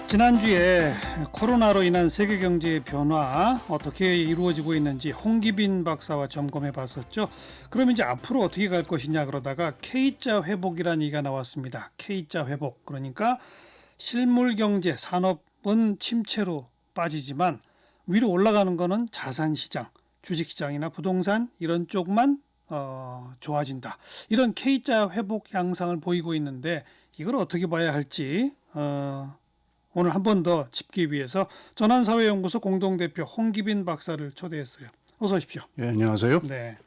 지난주에 코로나로 인한 세계 경제의 변화 어떻게 이루어지고 있는지 홍기빈 박사와 점검해 봤었죠. 그럼 이제 앞으로 어떻게 갈 것이냐 그러다가 K자 회복이라는 얘기가 나왔습니다. K자 회복. 그러니까 실물 경제 산업은 침체로 빠지지만 위로 올라가는 거는 자산 시장, 주식 시장이나 부동산 이런 쪽만 좋아진다. 이런 K자 회복 양상을 보이고 있는데 이걸 어떻게 봐야 할지 오늘 한 번 더 짚기 위해서 전환사회연구소 공동대표 홍기빈 박사를 초대했어요. 어서 오십시오. 예, 안녕하세요. 네,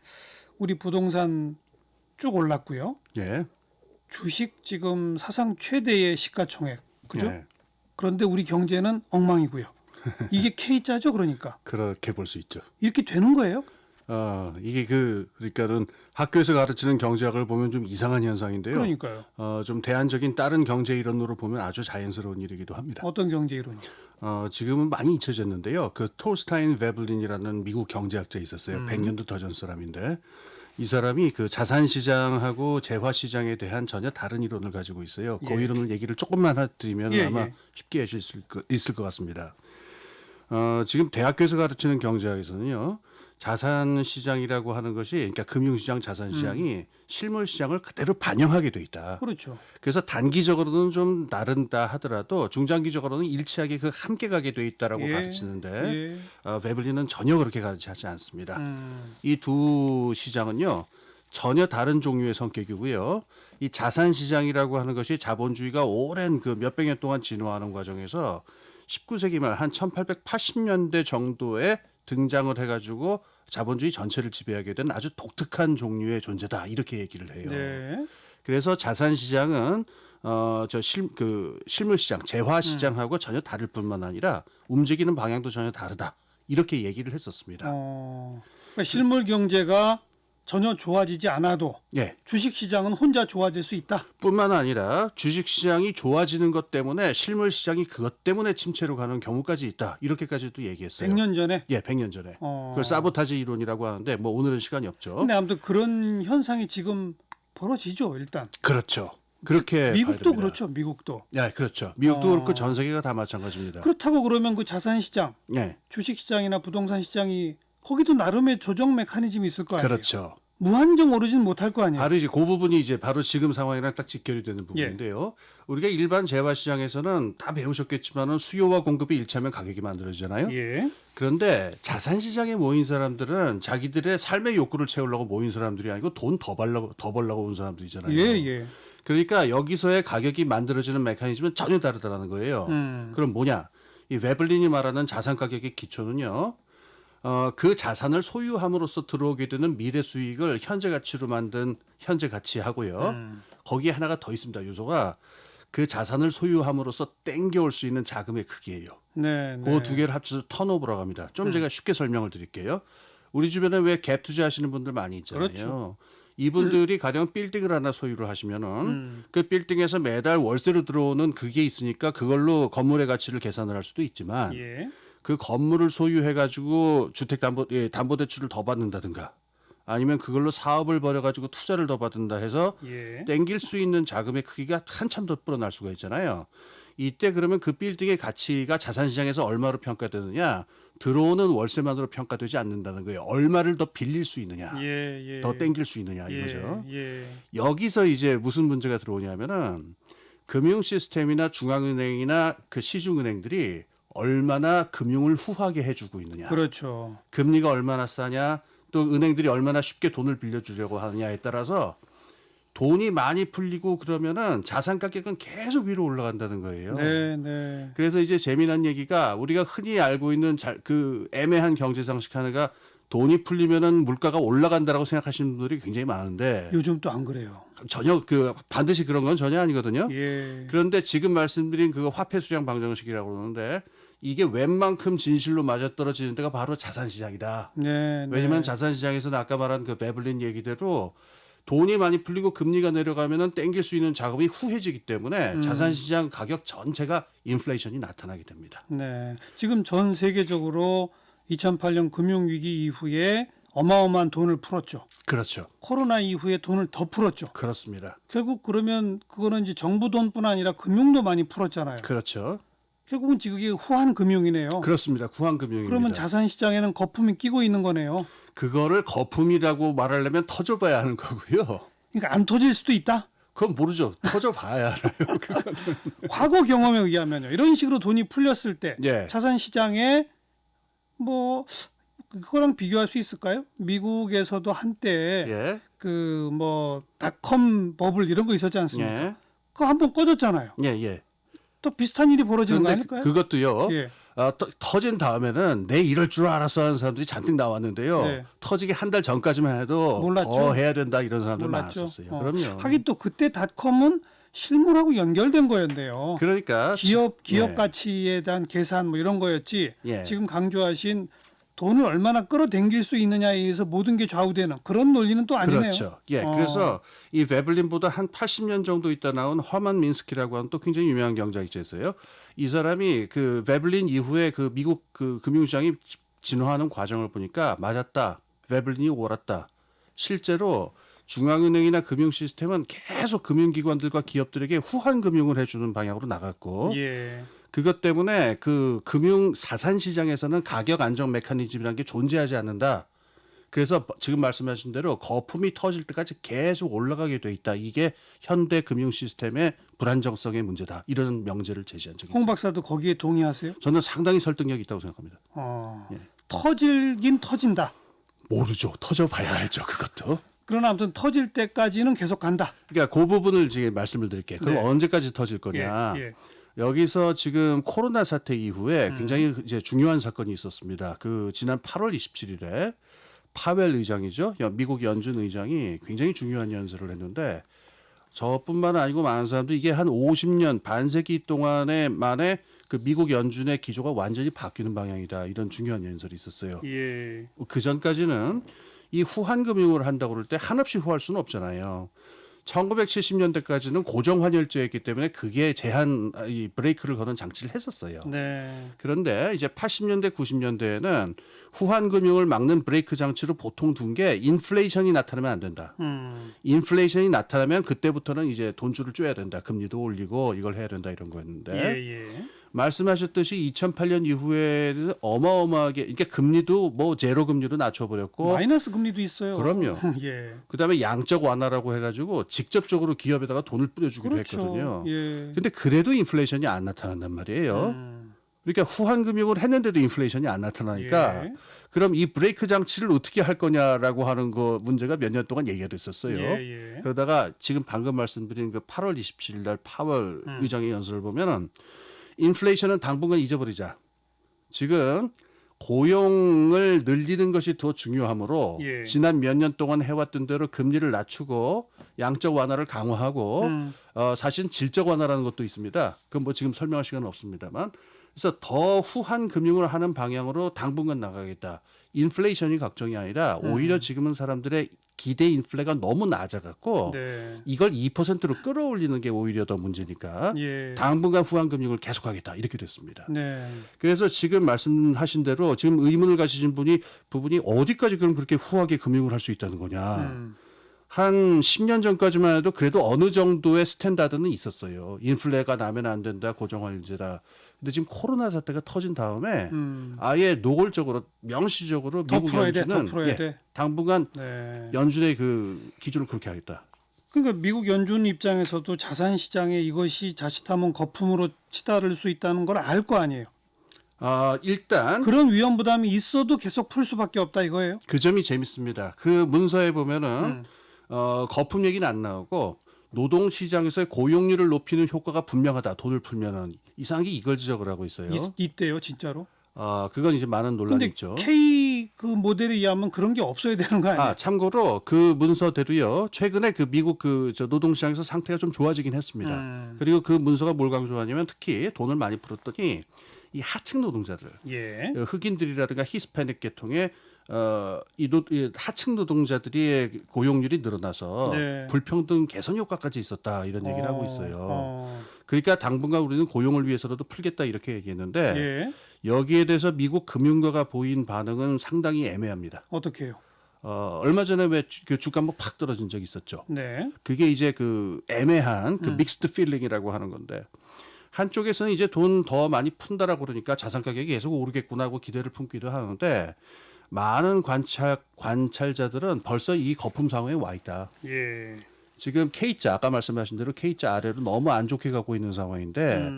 우리 부동산 쭉 올랐고요. 예. 주식 지금 사상 최대의 시가총액, 그죠? 예. 그런데 우리 경제는 엉망이고요. 이게 K자죠, 그러니까. 그렇게 볼 수 있죠. 이렇게 되는 거예요? 이게 그러니까는 학교에서 가르치는 경제학을 보면 좀 이상한 현상인데요. 그러니까요. 좀 대안적인 다른 경제 이론으로 보면 아주 자연스러운 일이기도 합니다. 어떤 경제 이론이? 지금은 많이 잊혀졌는데요. 그 톨스타인 베블린이라는 미국 경제학자 있었어요. 100년도 더 전 사람인데 이 사람이 그 자산 시장하고 재화 시장에 대한 전혀 다른 이론을 가지고 있어요. 그 예. 이론을 얘기를 조금만 드리면 예, 아마 예. 쉽게 있을 것 같습니다. 지금 대학교에서 가르치는 경제학에서는요, 자산 시장이라고 하는 것이, 그러니까 금융시장, 자산 시장이 실물 시장을 그대로 반영하게 돼 있다. 그렇죠. 그래서 단기적으로는 좀 다른다 하더라도 중장기적으로는 일치하게 함께 가게 돼 있다라고 예. 가르치는데, 예. 베블린은 전혀 그렇게 가르치지 않습니다. 이 두 시장은요, 전혀 다른 종류의 성격이고요. 이 자산 시장이라고 하는 것이 자본주의가 오랜 그 몇백 년 동안 진화하는 과정에서 19세기 말 한 1880년대 정도에 등장을 해가지고 자본주의 전체를 지배하게 된 아주 독특한 종류의 존재다, 이렇게 얘기를 해요. 네. 그래서 자산 시장은 실물 시장, 재화 시장하고 전혀 다를 뿐만 아니라 움직이는 방향도 전혀 다르다, 이렇게 얘기를 했었습니다. 그러니까 실물 경제가 전혀 좋아지지 않아도 예. 주식 시장은 혼자 좋아질 수 있다. 뿐만 아니라 주식 시장이 좋아지는 것 때문에 실물 시장이 그것 때문에 침체로 가는 경우까지 있다, 이렇게까지도 얘기했어요. 100년 전에. 예, 100년 전에. 그걸 사보타지 이론이라고 하는데 뭐 오늘은 시간이 없죠. 근데 아무튼 그런 현상이 지금 벌어지죠, 일단. 그렇죠. 그렇게 미국도 봐야 됩니다. 그렇죠, 미국도. 예, 그렇죠. 미국도 그렇고 전 세계가 다 마찬가지입니다. 그렇다고 그러면 그 자산 시장, 예, 주식 시장이나 부동산 시장이 거기도 나름의 조정 메커니즘이 있을 거 아니에요. 그렇죠. 무한정 오르진 못할 거 아니에요. 바로 이제 그 부분이 이제 바로 지금 상황이랑 딱 직결이 되는 부분인데요. 우리가 일반 재화 시장에서는 다 배우셨겠지만은 수요와 공급이 일치하면 가격이 만들어지잖아요. 예. 그런데 자산 시장에 모인 사람들은 자기들의 삶의 욕구를 채우려고 모인 사람들이 아니고 돈 더 벌려고 온 사람들이잖아요. 예, 예. 그러니까 여기서의 가격이 만들어지는 메커니즘은 전혀 다르다는 거예요. 그럼 뭐냐? 이 베블린이 말하는 자산 가격의 기초는요, 그 자산을 소유함으로써 들어오게 되는 미래 수익을 현재 가치로 만든 현재 가치하고요. 거기에 하나가 더 있습니다. 요소가 그 자산을 소유함으로써 땡겨올 수 있는 자금의 크기예요. 네, 네. 그 두 개를 합쳐서 턴오버라고 합니다. 좀 제가 쉽게 설명을 드릴게요. 우리 주변에 왜 갭 투자하시는 분들 많이 있잖아요. 그렇죠. 이분들이 가령 빌딩을 하나 소유를 하시면은 그 빌딩에서 매달 월세로 들어오는 그게 있으니까 그걸로 건물의 가치를 계산을 할 수도 있지만 예. 그 건물을 소유해가지고 담보대출을 더 받는다든가 아니면 그걸로 사업을 벌여가지고 투자를 더 받는다 해서 예. 땡길 수 있는 자금의 크기가 한참 더 불어날 수가 있잖아요. 이때 그러면 그 빌딩의 가치가 자산시장에서 얼마로 평가되느냐, 들어오는 월세만으로 평가되지 않는다는 거예요. 얼마를 더 빌릴 수 있느냐, 예, 예. 더 땡길 수 있느냐, 이거죠. 예. 여기서 이제 무슨 문제가 들어오냐면은 금융 시스템이나 중앙은행이나 그 시중은행들이 얼마나 금융을 후하게 해주고 있느냐, 그렇죠. 금리가 얼마나 싸냐, 또 은행들이 얼마나 쉽게 돈을 빌려주려고 하느냐에 따라서 돈이 많이 풀리고 그러면은 자산 가격은 계속 위로 올라간다는 거예요. 네, 네. 그래서 이제 재미난 얘기가 우리가 흔히 알고 있는 그 애매한 경제 상식 하나가 돈이 풀리면은 물가가 올라간다라고 생각하시는 분들이 굉장히 많은데 요즘 또 안 그래요. 전혀 반드시 그런 건 전혀 아니거든요. 예. 그런데 지금 말씀드린 그 화폐 수량 방정식이라고 그러는데 이게 웬만큼 진실로 맞아떨어지는 데가 바로 자산 시장이다. 네, 왜냐하면 네. 자산 시장에서는 아까 말한 그 베블린 얘기대로 돈이 많이 풀리고 금리가 내려가면은 땡길 수 있는 자금이 후해지기 때문에 자산 시장 가격 전체가 인플레이션이 나타나게 됩니다. 네. 지금 전 세계적으로 2008년 금융위기 이후에 어마어마한 돈을 풀었죠. 그렇죠. 코로나 이후에 돈을 더 풀었죠. 그렇습니다. 결국 그러면 그거는 이제 정부 돈뿐 아니라 금융도 많이 풀었잖아요. 그렇죠. 결국은 지금 이게 후한 금융이네요. 그렇습니다. 구한금융입니다. 그러면 자산 시장에는 거품이 끼고 있는 거네요. 그거를 거품이라고 말하려면 터져봐야 하는 거고요. 그러니까 안 터질 수도 있다. 그건 모르죠. 터져봐야 알아요. 그거는. 과거 경험에 의하면요. 이런 식으로 돈이 풀렸을 때 예. 자산 시장에 뭐 그거랑 비교할 수 있을까요? 미국에서도 한때 예. 그 뭐 닷컴 버블 이런 거 있었지 않습니까? 예. 그거 한번 꺼졌잖아요. 예. 예. 또 비슷한 일이 벌어지는 거 그런데 아닐까요? 그것도요. 예. 터진 다음에는 내 이럴 줄 알았어 하는 사람들이 잔뜩 나왔는데요. 네. 터지기 한 달 전까지만 해도 몰랐죠. 더 해야 된다 이런 사람들 몰랐죠. 많았었어요. 그럼요. 하긴 또 그때 닷컴은 실물하고 연결된 거였는데요. 그러니까 기업 예. 가치에 대한 계산 뭐 이런 거였지. 예. 지금 강조하신 돈을 얼마나 끌어당길 수 있느냐에 의해서 모든 게 좌우되는 그런 논리는 또 아니네요. 그렇죠. 예. 그래서 이 베블린보다 한 80년 정도 있다 나온 허만 민스키라고 하는 또 굉장히 유명한 경제학자였어요. 이 사람이 그 베블린 이후에 그 미국 그 금융시장이 진화하는 과정을 보니까 맞았다. 베블린이 옳았다. 실제로 중앙은행이나 금융 시스템은 계속 금융기관들과 기업들에게 후한 금융을 해주는 방향으로 나갔고 예. 그것 때문에 그 금융 자산 시장에서는 가격 안정 메커니즘이라는 게 존재하지 않는다. 그래서 지금 말씀하신 대로 거품이 터질 때까지 계속 올라가게 돼 있다. 이게 현대 금융 시스템의 불안정성의 문제다. 이런 명제를 제시한 적이 홍 있습니다. 박사도 거기에 동의하세요? 저는 상당히 설득력이 있다고 생각합니다. 예. 터질긴 터진다. 모르죠. 터져봐야 알죠. 그것도. 그러나 아무튼 터질 때까지는 계속 간다. 그러니까 그 부분을 지금 말씀을 드릴게요. 그럼 네. 언제까지 터질 거냐. 예. 여기서 지금 코로나 사태 이후에 굉장히 이제 중요한 사건이 있었습니다. 그 지난 8월 27일에 파웰 의장이죠. 미국 연준 의장이 굉장히 중요한 연설을 했는데 저뿐만 아니고 많은 사람들이 이게 한 50년 반세기 동안에 만에 그 미국 연준의 기조가 완전히 바뀌는 방향이다. 이런 중요한 연설이 있었어요. 예. 그 전까지는 이 후한 금융을 한다고 그럴 때 한없이 후할 수는 없잖아요. 1970년대까지는 고정 환율제였기 때문에 그게 이 브레이크를 거는 장치를 했었어요. 네. 그런데 이제 80년대, 90년대에는 후한 금융을 막는 브레이크 장치로 보통 둔 게 인플레이션이 나타나면 안 된다. 인플레이션이 나타나면 그때부터는 이제 돈줄을 쪼야 된다. 금리도 올리고 이걸 해야 된다 이런 거였는데 예. 말씀하셨듯이 2008년 이후에는 어마어마하게 그러니까 금리도 뭐 제로 금리로 낮춰버렸고 마이너스 금리도 있어요. 그럼요. 예. 그다음에 양적 완화라고 해가지고 직접적으로 기업에다가 돈을 뿌려주기도 그렇죠. 했거든요. 예. 근데 그래도 인플레이션이 안 나타난단 말이에요. 그러니까 후한 금융을 했는데도 인플레이션이 안 나타나니까 예. 그럼 이 브레이크 장치를 어떻게 할 거냐라고 하는 거 문제가 몇 년 동안 얘기가 됐었어요. 예. 그러다가 지금 방금 말씀드린 그 8월 27일 날 파월 의장의 연설을 보면은 인플레이션은 당분간 잊어버리자. 지금 고용을 늘리는 것이 더 중요하므로 예. 지난 몇 년 동안 해왔던 대로 금리를 낮추고 양적 완화를 강화하고 사실 질적 완화라는 것도 있습니다. 그건 뭐 지금 설명할 시간은 없습니다만 그래서 더 후한 금융을 하는 방향으로 당분간 나가겠다. 인플레이션이 걱정이 아니라 오히려 지금은 사람들의 기대 인플레가 너무 낮아갖고 네. 이걸 2%로 끌어올리는 게 오히려 더 문제니까 예. 당분간 후한 금융을 계속하겠다 이렇게 됐습니다. 네. 그래서 지금 말씀하신 대로 지금 의문을 가지신 부분이 어디까지 그럼 그렇게 후하게 금융을 할 수 있다는 거냐. 한 10년 전까지만 해도 그래도 어느 정도의 스탠다드는 있었어요. 인플레가 나면 안 된다, 고정환율제다. 근데 지금 코로나 사태가 터진 다음에 아예 노골적으로 명시적으로 더 미국 풀어야 돼, 연준은 더 풀어야 돼. 당분간 네. 연준의 그 기조를 그렇게 하겠다. 그러니까 미국 연준 입장에서도 자산 시장에 이것이 자칫하면 거품으로 치달을 수 있다는 걸 알 거 아니에요. 일단 그런 위험 부담이 있어도 계속 풀 수밖에 없다 이거예요. 그 점이 재밌습니다. 그 문서에 보면은 거품 얘기는 안 나오고 노동 시장에서의 고용률을 높이는 효과가 분명하다. 돈을 풀면은 이상하게 이걸 지적을 하고 있어요. 있대요, 진짜로. 그건 이제 많은 논란이 근데 있죠. K 그 모델에 의하면 그런 게 없어야 되는 거 아니에요? 참고로 그 문서대로요. 최근에 그 미국 저 노동 시장에서 상태가 좀 좋아지긴 했습니다. 그리고 그 문서가 뭘 강조하냐면 특히 돈을 많이 풀었더니 이 하층 노동자들, 예. 흑인들이라든가 히스패닉 계통의 이 하층 노동자들의 고용률이 늘어나서 네. 불평등 개선 효과까지 있었다 이런 얘기를 하고 있어요. 그러니까 당분간 우리는 고용을 위해서라도 풀겠다 이렇게 얘기했는데 예. 여기에 대해서 미국 금융가가 보인 반응은 상당히 애매합니다. 어떻게 해요? 얼마 전에 왜 그 주가 한번 팍 떨어진 적이 있었죠. 네. 그게 이제 그 애매한 그 믹스드 필링이라고 하는 건데 한쪽에서는 이제 돈 더 많이 푼다라고 그러니까 자산 가격이 계속 오르겠구나 하고 기대를 품기도 하는데 많은 관찰자들은 벌써 이 거품 상황에 와 있다. 예. 지금 K자 아까 말씀하신 대로 K자 아래로 너무 안 좋게 가고 있는 상황인데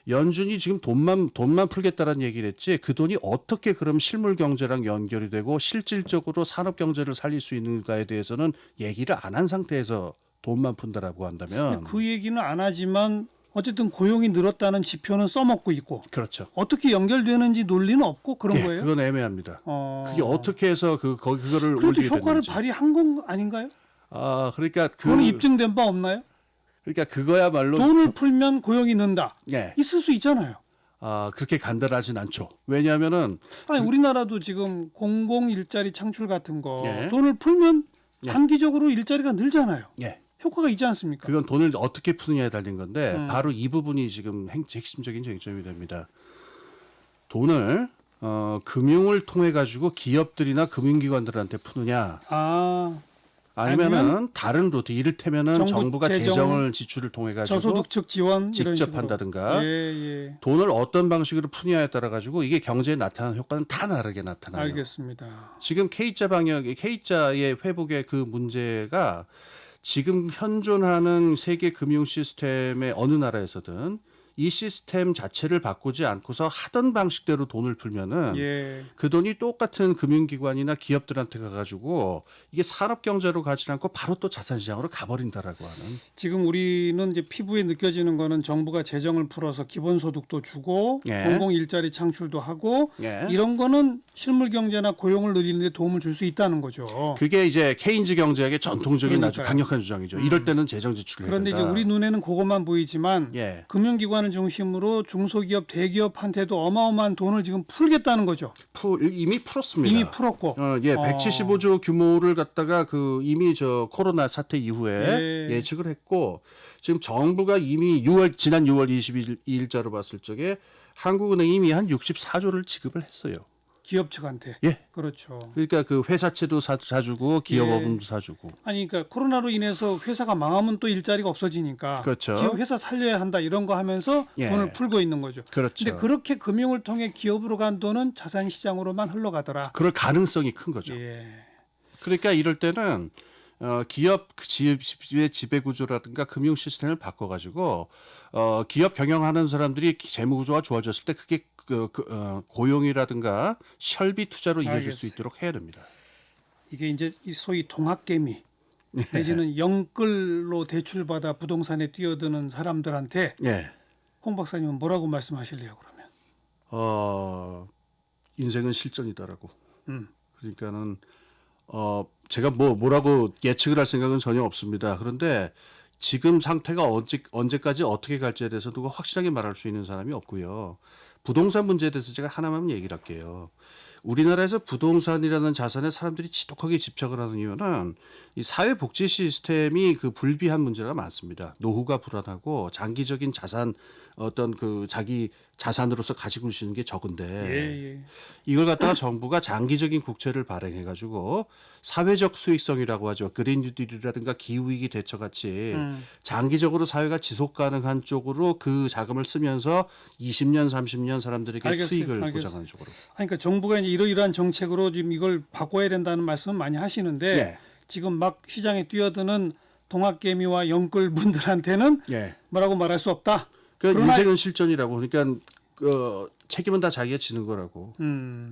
연준이 지금 돈만 풀겠다라는 얘기를 했지 그 돈이 어떻게 그럼 실물 경제랑 연결이 되고 실질적으로 산업 경제를 살릴 수 있는가에 대해서는 얘기를 안 한 상태에서 돈만 푼다라고 한다면 그 얘기는 안 하지만 어쨌든 고용이 늘었다는 지표는 써먹고 있고 그렇죠. 어떻게 연결되는지 논리는 없고 그런 예, 거예요. 그건 애매합니다. 그게 어떻게 해서 그거를 그래도 올리게 효과를 됐는지. 발휘한 건 아닌가요? 아, 그러니까 그건 입증된 바 없나요? 그러니까 그거야말로 돈을 풀면 고용이 는다. 예. 있을 수 있잖아요. 아, 그렇게 간단하진 않죠. 왜냐하면은 아니 우리나라도 지금 공공 일자리 창출 같은 거 예. 돈을 풀면 예. 단기적으로 일자리가 늘잖아요. 예. 효과가 있지 않습니까? 그건 돈을 어떻게 푸느냐에 달린 건데 바로 이 부분이 지금 핵심적인 쟁점이 됩니다. 돈을 금융을 통해 가지고 기업들이나 금융기관들한테 푸느냐 아니면은 다른 루트 이를테면은 정부가 재정을 지출을 통해 가지고 저소득 측 지원 이런 직접 식으로. 한다든가 예. 돈을 어떤 방식으로 푸느냐에 따라 가지고 이게 경제에 나타나는 효과는 다 다르게 나타나요. 알겠습니다. 지금 K자의 회복의 그 문제가 지금 현존하는 세계 금융 시스템의 어느 나라에서든 이 시스템 자체를 바꾸지 않고서 하던 방식대로 돈을 풀면은 예. 그 돈이 똑같은 금융기관이나 기업들한테 가가지고 이게 산업 경제로 가지 않고 바로 또 자산시장으로 가버린다라고 하는. 지금 우리는 이제 피부에 느껴지는 거는 정부가 재정을 풀어서 기본소득도 주고 예. 공공 일자리 창출도 하고 예. 이런 거는 실물 경제나 고용을 늘리는 데 도움을 줄 수 있다는 거죠. 그게 이제 케인즈 경제학의 전통적인 아주 그러니까요. 강력한 주장이죠. 이럴 때는 재정 지출을 해야 그런데 이제 된다. 우리 눈에는 그것만 보이지만 예. 금융기관을 중심으로 중소기업, 대기업한테도 어마어마한 돈을 지금 풀겠다는 거죠. 이미 풀었습니다. 이미 풀었고. 175조 규모를 갖다가 이미 코로나 사태 이후에 예. 예측을 했고 지금 정부가 이미 지난 6월 22일자로 봤을 적에 한국은행이 이미 한 64조를 지급을 했어요. 기업 측한테. 예. 그렇죠. 그러니까 그 회사채도 사주고 기업어금도 예. 사주고. 아니 그러니까 코로나로 인해서 회사가 망하면 또 일자리가 없어지니까 그렇죠. 기업 회사 살려야 한다 이런 거 하면서 예. 돈을 풀고 있는 거죠. 그렇죠. 근데 그렇게 금융을 통해 기업으로 간 돈은 자산 시장으로만 흘러가더라. 그럴 가능성이 큰 거죠. 예. 그러니까 이럴 때는 기업 지의 지배 구조라든가 금융 시스템을 바꿔가지고 기업 경영하는 사람들이 재무 구조가 좋아졌을 때 그게 고용이라든가 설비 투자로 이어질 수 알겠어요. 있도록 해야 됩니다. 이게 이제 이 소위 동학개미 내지는 영끌로 대출받아 부동산에 뛰어드는 사람들한테 예. 홍 박사님은 뭐라고 말씀하실래요 그러면? 인생은 실전이다라고. 음. 그러니까는 제가 뭐라고 예측을 할 생각은 전혀 없습니다. 그런데 지금 상태가 언제까지 어떻게 갈지에 대해서 누가 확실하게 말할 수 있는 사람이 없고요. 부동산 문제에 대해서 제가 하나만 얘기를 할게요. 우리나라에서 부동산이라는 자산에 사람들이 지독하게 집착을 하는 이유는 이 사회복지 시스템이 불비한 문제가 많습니다. 노후가 불안하고 장기적인 자산 자기 자산으로서 가지고 있는 게 적은데 예. 이걸 갖다가 정부가 장기적인 국채를 발행해 가지고 사회적 수익성이라고 하죠. 그린 뉴딜이라든가 기후위기 대처 같이 장기적으로 사회가 지속 가능한 쪽으로 그 자금을 쓰면서 20년 30년 사람들에게 알겠어요. 수익을 알겠어요. 보장하는 쪽으로. 그러니까 정부가 이제 이러이러한 정책으로 지금 이걸 바꿔야 된다는 말씀을 많이 하시는데 예. 지금 막 시장에 뛰어드는 동학개미와 영끌 분들한테는 예. 뭐라고 말할 수 없다. 그러니까 인생은 실전이라고. 그러니까 책임은 다 자기가 지는 거라고.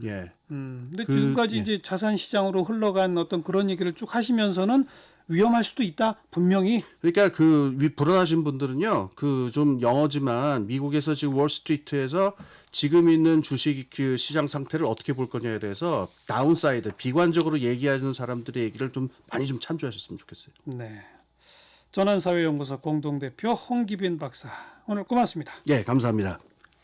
예. 근데 지금까지 이제 자산 시장으로 흘러간 어떤 그런 얘기를 쭉 하시면서는 위험할 수도 있다. 분명히. 그러니까 불안하신 분들은요. 좀 영어지만 미국에서 지금 월스트리트에서 지금 있는 주식 시장 상태를 어떻게 볼 거냐에 대해서 다운사이드 비관적으로 얘기하는 사람들의 얘기를 좀 많이 좀 참조하셨으면 좋겠어요. 네. 전환사회연구소 공동대표 홍기빈 박사 오늘 고맙습니다. 예, 감사합니다.